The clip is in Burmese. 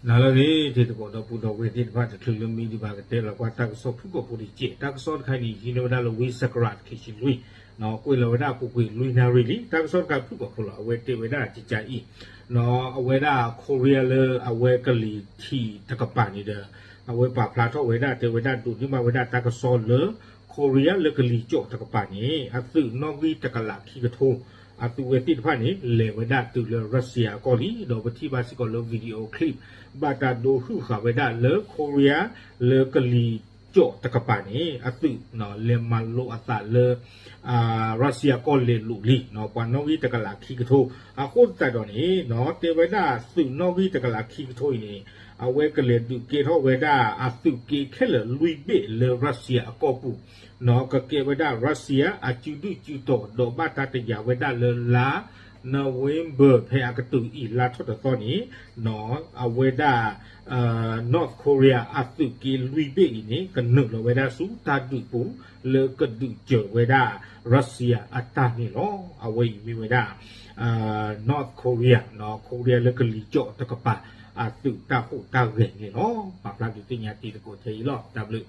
နာလည်းဒီတကောတော့ပူတော်ဝေဒီဘာတထလူမီဒီဘာကတဲ့လောက်တာဆော့ဖုကိုပူဒီချေတာဆော့ခိုင်ဒီဟီနိုဒါလိုဝီစကရတ်ခိရှိလူနော်ကိုလောဒါကိုကိုလူနာရီလီတာဆော့ကဖုကိုခလောအဝဲတေဝဒါကြကြဤနော်အဝဲဒါကိုရီးယားလေအဝဲကလီထီတကပနီတဲ့အဝဲပါဖလာတော့ဝဲဒါတေဝဒါတူဒီမှာဝဲဒါတာဆော့လေကိုရီးယားလေကလီကြောတကပနီအသုနော်ဝီတကလာခိကထိုအတူဝဲတိတဖာနေလေဝဒါတူလေရုရှားကိုလီတော့ပတိပါစီကိုလိုဗီဒီယိုကလစ်ဘာတာဒိုဟုခဝဒါလေကိုရီးယားလေကလီကြောတကပနီအတူနော်လေမလိုအတာလေရုရှားကိုလေလူလီနော်ပနော်ဝီတကလာခိကထိုအခုတတော်နေနော်တေဝဒါစုနော်ဝီတကလာခိကထိုနေအဝဲကလေတူကေထောဝဲဒါအစုကေခဲလေလူဘေလေရုရှားအကောပူနော်ကကေဝဒါရုရှားအကျူဒူကျူတော်ဒေါ်ဘာတာတရဝဲဒါလေလာနော်ဝင်းဘာဖဲအကတူဤလာထတော်နေနော်အဝဲဒါ North Korea အစုကေလူဘေနေကနုလဝဲဒါစုတာဒူပူလေကဒူကျဝဲဒါရုရှားအတာနေလောအဝဲမီဝဲဒါNorth Korea နော် Korea လေကလီကြောတကပါအစုတာဟုတ်တာရဲနေလောဘာပလာဒီတင်ညာတီတကိုသေးလော W